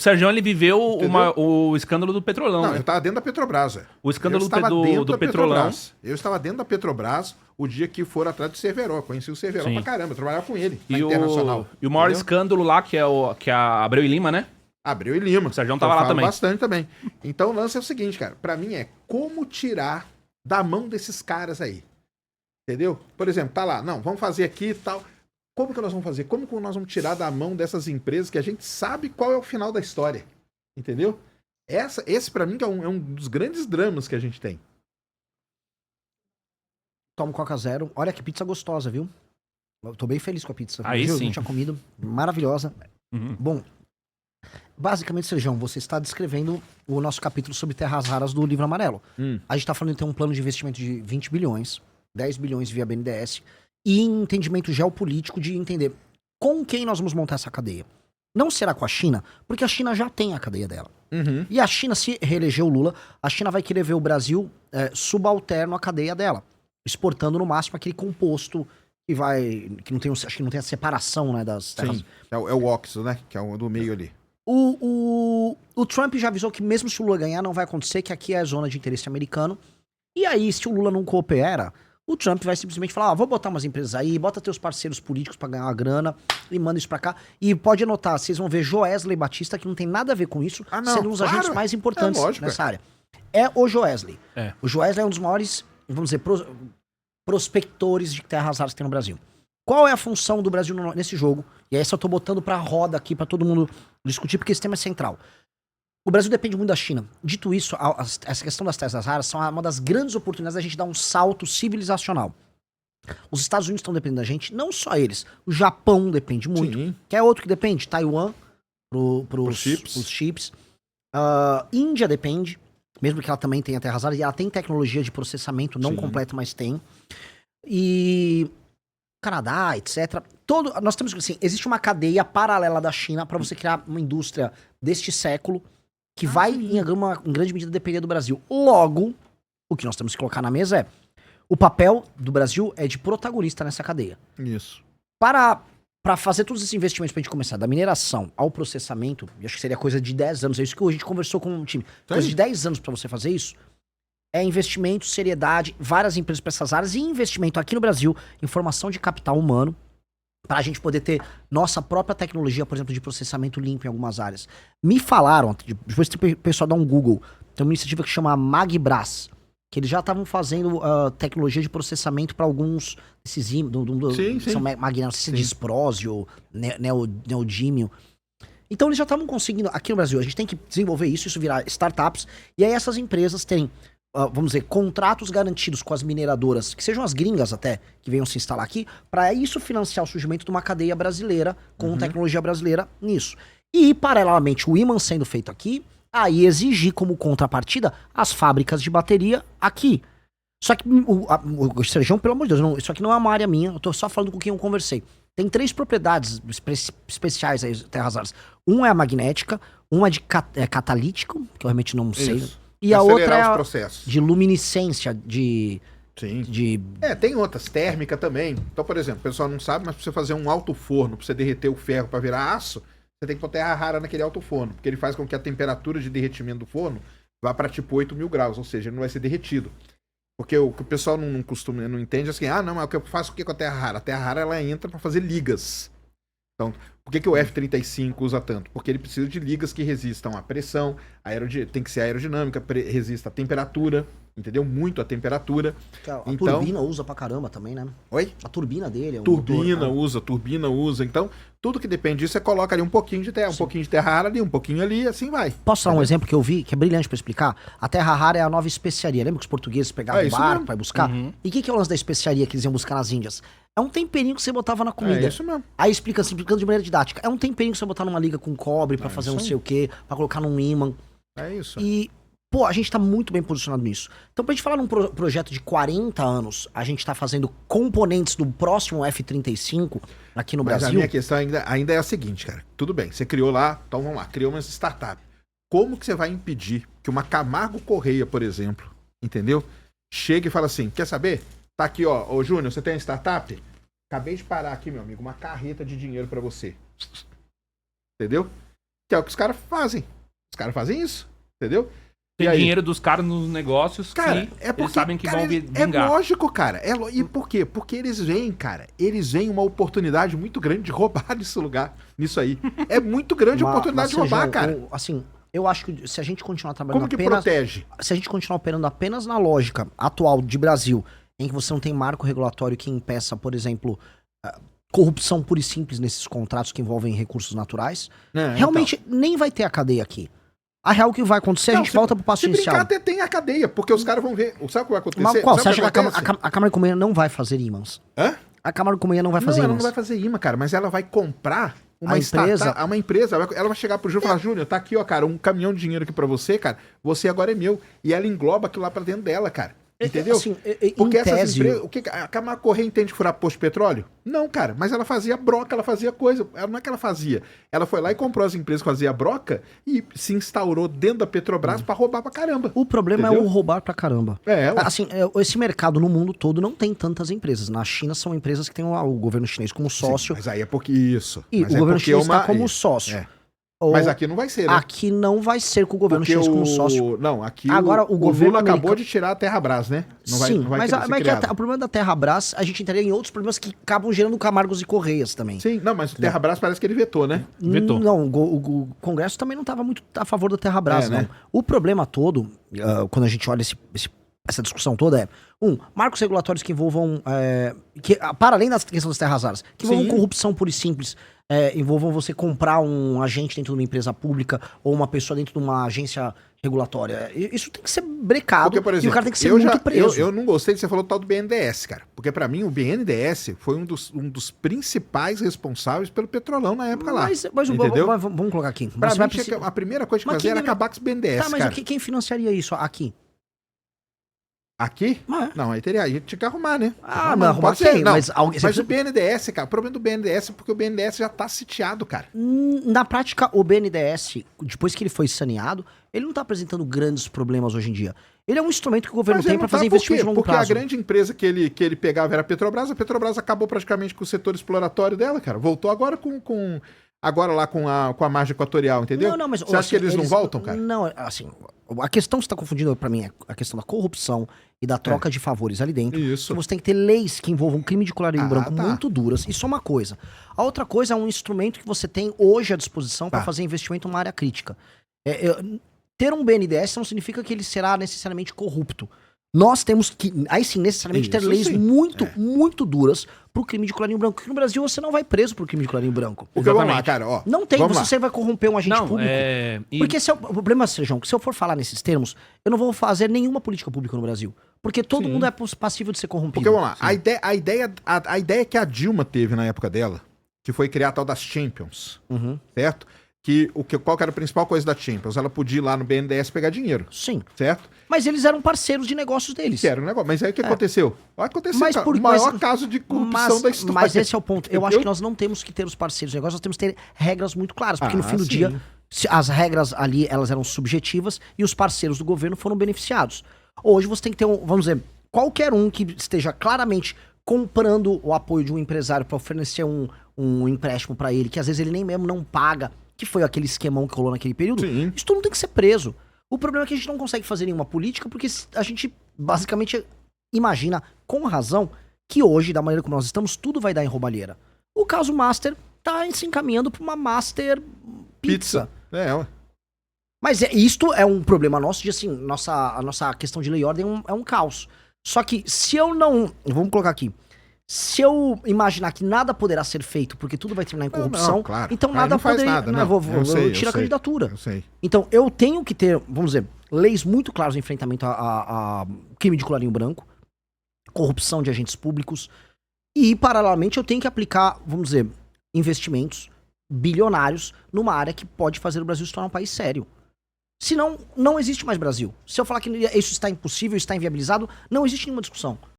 O Sérgio, ele viveu Entendeu? o escândalo do Petrolão, Não, né? eu estava dentro da Petrobras. O escândalo Eu estava do dentro da Petrolão. Petrobras. Eu estava dentro da Petrobras o dia que foram atrás do Cerveró. Conheci o Cerveró Sim. pra caramba. Eu trabalhava com ele na E Internacional. o maior entendeu? escândalo lá, que é a Abreu e Lima, né? Abreu e Lima. O Sérgio Eu tava lá falo também. bastante também. Então o lance é o seguinte, cara. Pra mim é como tirar da mão desses caras aí. Entendeu? Por exemplo, tá lá. Não, vamos fazer aqui e tal. Como que nós vamos fazer? Como que nós vamos tirar da mão dessas empresas que a gente sabe qual é o final da história? Entendeu? Esse pra mim que é um dos grandes dramas que a gente tem. Tomo Coca Zero. Olha que pizza gostosa, viu? Eu tô bem feliz com a pizza. Aí Eu sim. não tinha comido. Maravilhosa. Uhum. Bom, basicamente, Sérgio, você está descrevendo o nosso capítulo sobre terras raras do Livro Amarelo. A gente tá falando de ter um plano de investimento de 20 bilhões, 10 bilhões via BNDES, e entendimento geopolítico de entender com quem nós vamos montar essa cadeia. Não será com a China, porque a China já tem a cadeia dela. E a China, se reeleger o Lula, a China vai querer ver o Brasil subalterno à cadeia dela, exportando no máximo aquele composto que não tem, acho que não tem a separação, né, das terras. Sim. É o óxido, né? Que é o do meio ali. O Trump já avisou que mesmo se o Lula ganhar, não vai acontecer, que aqui é a zona de interesse americano. E aí, se o Lula não coopera, o Trump vai simplesmente falar, vou botar umas empresas aí, bota teus parceiros políticos pra ganhar uma grana e manda isso pra cá. E pode anotar, vocês vão ver Joesley Batista, que não tem nada a ver com isso, Ah, não, sendo um dos claro. agentes mais importantes Lógico, nessa área. É o Joesley. É. O Joesley é um dos maiores, vamos dizer, prospectores de terras raras que tem no Brasil. Qual é a função do Brasil nesse jogo? E aí, essa eu tô botando pra roda aqui, pra todo mundo discutir, porque esse tema é central. O Brasil depende muito da China. Dito isso, essa questão das terras raras são uma das grandes oportunidades da gente dar um salto civilizacional. Os Estados Unidos estão dependendo da gente, não só eles. O Japão depende muito. Sim. Quer outro que depende? Taiwan, pros chips. chips. Índia depende, mesmo que ela também tenha terras raras, e ela tem tecnologia de processamento, não Sim. completa, mas tem. E Canadá, etc. Nós temos assim, existe uma cadeia paralela da China para você criar uma indústria deste século que vai, em grande medida, depender do Brasil. Logo, o que nós temos que colocar na mesa é o papel do Brasil é de protagonista nessa cadeia. Isso. Para fazer todos esses investimentos pra gente começar, da mineração ao processamento, e acho que seria coisa de 10 anos, é isso que a gente conversou com o time. Coisa de 10 anos pra você fazer isso, é investimento, seriedade, várias empresas pra essas áreas e investimento aqui no Brasil em formação de capital humano, pra gente poder ter nossa própria tecnologia, por exemplo, de processamento limpo em algumas áreas. Me falaram, depois o pessoal dá um Google, tem uma iniciativa que chama Magbras, que eles já estavam fazendo tecnologia de processamento para alguns desses Sim. são magnéticos, não sei se é Sim. disprósio, neodímio. Então eles já estavam conseguindo, aqui no Brasil, a gente tem que desenvolver isso virar startups, e aí essas empresas têm, vamos dizer, contratos garantidos com as mineradoras, que sejam as gringas até, que venham se instalar aqui, para isso financiar o surgimento de uma cadeia brasileira, com tecnologia brasileira nisso. E, paralelamente, o imã sendo feito aqui, aí exigir como contrapartida as fábricas de bateria aqui. Só que o Sérgio, pelo amor de Deus, isso aqui não é uma área minha, eu tô só falando com quem eu conversei. Tem 3 propriedades especiais aí, terras raras. Um é a magnética, um é de catalítico, que eu realmente não sei. Isso. E a Acelerar outra é os a processos. de luminescência, Sim. de... Tem outras, térmica também. Então, por exemplo, o pessoal não sabe, mas pra você fazer um alto forno, pra você derreter o ferro pra virar aço, você tem que pôr terra rara naquele alto forno, porque ele faz com que a temperatura de derretimento do forno vá para tipo 8.000 graus, ou seja, ele não vai ser derretido. Porque o que o pessoal não entende é assim, não, mas o que eu faço o que com a terra rara? A terra rara ela entra para fazer ligas. Então, por que o F-35 usa tanto? Porque ele precisa de ligas que resistam à pressão, tem que ser aerodinâmica, resista à temperatura, entendeu? Muito à temperatura. A turbina usa pra caramba também, né? Oi? A turbina dele é um Turbina motor, usa. Então, tudo que depende disso, você coloca ali um pouquinho de terra, um pouquinho de terra rara ali, um pouquinho ali, assim vai. Posso dar um exemplo que eu vi, que é brilhante pra explicar? A terra rara é a nova especiaria. Lembra que os portugueses pegavam o isso barco mesmo. pra ir buscar? E o que é o lance da especiaria que eles iam buscar nas Índias? É um temperinho que você botava na comida. É isso mesmo. Aí explicando de maneira didática. É um temperinho que você botar numa liga com cobre pra fazer não sei o quê, pra colocar num ímã. É isso. E, pô, a gente tá muito bem posicionado nisso. Então, pra gente falar num projeto de 40 anos, a gente tá fazendo componentes do próximo F-35 aqui no Mas Brasil. a minha questão ainda é a seguinte, cara. Tudo bem, você criou lá, então vamos lá, criou uma startup. Como que você vai impedir que uma Camargo Correia, por exemplo, entendeu? Chegue e fala assim, quer saber? Tá aqui, ó, ô Júnior, você tem uma startup? Acabei de parar aqui, meu amigo, uma carreta de dinheiro pra você. Entendeu? Que é o que os caras fazem. Os caras fazem isso, entendeu? Tem E aí? dinheiro dos caras nos negócios Cara, que é porque eles sabem que cara, vão é vingar. lógico, cara. E por quê? Porque eles veem, cara, eles veem uma oportunidade muito grande de roubar nisso aí. É muito grande a oportunidade de roubar, Sérgio, cara. assim, eu acho que se a gente continuar trabalhando Como que apenas... protege? Se a gente continuar operando apenas na lógica atual de Brasil, em que você não tem marco regulatório que impeça, por exemplo, corrupção pura e simples nesses contratos que envolvem recursos naturais, realmente nem vai ter a cadeia aqui. A real que vai acontecer, a gente volta pro passo se inicial. brincar, até tem a cadeia, porque os caras vão ver. Sabe o que vai acontecer? Mas qual? Sabe Você o acha que acontece? a Câmara de Comércio não vai fazer imãs? Hã? A Câmara de Comércio não vai fazer Não, ela imãs. não vai fazer imã, cara, mas ela vai comprar uma A empresa- uma empresa. Ela vai chegar pro Júnior e falar: Júnior, tá aqui, ó, cara, um caminhão de dinheiro aqui pra você, cara. Você agora é meu. E ela engloba aquilo lá pra dentro dela, cara. Entendeu? Assim, Porque em essas tese, empresas. O que a Câmara Correia entende de furar posto de petróleo? Não, cara, mas ela fazia broca, ela fazia coisa. Não é que ela fazia. Ela foi lá e comprou as empresas que faziam broca e se instaurou dentro da Petrobras pra roubar pra caramba. o problema é Entendeu? o roubar pra caramba. É, ué. Assim, esse mercado no mundo todo não tem tantas empresas. Na China são empresas que têm o governo chinês como sócio. Sim, mas aí é porque isso. E Mas o é governo porque chinês uma- está como isso, sócio. é. Ou- Mas aqui não vai ser, né? Aqui não vai ser com o governo chinês como sócio. Não, aqui Agora, o governo Lula acabou americano- de tirar a Terrabras, né? Sim, mas, querer ser mas criado. o problema da Terrabras, a gente entraria em outros problemas que acabam gerando Camargos e Correias também. Sim, não, mas o Terrabras parece que ele vetou, né? Vetou. Não, o Congresso também não estava muito a favor da Terrabras, É, né? não. O problema todo, quando a gente olha essa discussão toda, marcos regulatórios que envolvam, para além da questão das terras raras, que envolvam Sim. corrupção pura e simples, envolvam você comprar um agente dentro de uma empresa pública ou uma pessoa dentro de uma agência regulatória. Isso tem que ser brecado Porque, por exemplo, e o cara tem que ser eu muito preso. Eu não gostei de você falou do tal do BNDES, cara. Porque pra mim o BNDES foi um dos principais responsáveis pelo petrolão na época lá. Mas entendeu? vamos colocar aqui. Pra Você mim, vai tinha que- precisar- a primeira coisa que Mas fazer quem era deve- acabar com os BNDES, Tá, mas cara. quem financiaria isso aqui? Aqui? Mas- Não, aí tinha que arrumar, né? Ah, Não, mas arrumar pode ser, quem? não. Mas alguém- Mas você o BNDES, cara, o problema do BNDES é porque o BNDES já tá sitiado, cara. Na prática, o BNDES, depois que ele foi saneado, ele não está apresentando grandes problemas hoje em dia. Ele é um instrumento que o governo Mas tem ele para não tá fazer por investimento quê? de longo Porque prazo. a grande empresa que ele pegava era a Petrobras acabou praticamente com o setor exploratório dela, cara. Voltou agora agora lá com a margem equatorial, entendeu? Não, mas Você acha que eles não voltam, cara? Não, assim, a questão que você está confundindo para mim é a questão da corrupção e da troca de favores ali dentro. Isso. Então você tem que ter leis que envolvam crime de colarinho Ah, branco tá. muito duras. Isso é uma coisa. A outra coisa é um instrumento que você tem hoje à disposição para Tá. fazer investimento numa área crítica. Ter um BNDES não significa que ele será necessariamente corrupto. Nós temos que, aí sim, necessariamente ter Isso leis sim. muito duras pro crime de colarinho branco. Porque no Brasil você não vai preso por crime de colarinho branco. Porque vamos lá, Exatamente. cara, ó. Não tem, vamos lá. você vai corromper um agente Não, público. Porque o problema, Sejão, que se eu for falar nesses termos, eu não vou fazer nenhuma política pública no Brasil. Porque todo Sim. mundo é passível de ser corrompido. Porque vamos lá, a ideia que a Dilma teve na época dela, que foi criar a tal das Champions, Uhum. certo? Qual que era a principal coisa da Champions? Ela podia ir lá no BNDES pegar dinheiro, Sim. certo? Mas eles eram parceiros de negócios deles. Que era um negócio. Mas aí o que aconteceu? Aconteceu, Mas cara, por- o maior mas- caso de corrupção da história. Mas esse é o ponto. Eu acho Entendeu? que nós não temos que ter os parceiros de negócio, nós temos que ter regras muito claras. Porque no Ah, fim do sim. dia, as regras ali, elas eram subjetivas e os parceiros do governo foram beneficiados. Hoje você tem que ter vamos dizer, qualquer um que esteja claramente comprando o apoio de um empresário para oferecer um empréstimo para ele, que às vezes ele nem mesmo não paga, que foi aquele esquemão que rolou naquele período, Sim. isso tudo tem que ser preso. O problema é que a gente não consegue fazer nenhuma política porque a gente basicamente imagina, com razão, que hoje, da maneira como nós estamos, tudo vai dar em roubalheira. O caso Master tá se encaminhando para uma Master Pizza. É, ué. Mas isto é um problema nosso de assim, a nossa questão de lei e ordem é um caos. Só que se eu não. Vamos colocar aqui. Se eu imaginar que nada poderá ser feito porque tudo vai terminar em corrupção, não, claro. então Aí nada não faz poderia. nada, não, não. vou Eu sei, eu tirar a sei. candidatura. Eu sei. Então eu tenho que ter, vamos dizer, leis muito claras no enfrentamento a crime de colarinho branco, corrupção de agentes públicos. E, paralelamente, eu tenho que aplicar, vamos dizer, investimentos bilionários numa área que pode fazer o Brasil se tornar um país sério. Senão, não existe mais Brasil. Se eu falar que isso está impossível, está inviabilizado, não existe nenhuma discussão.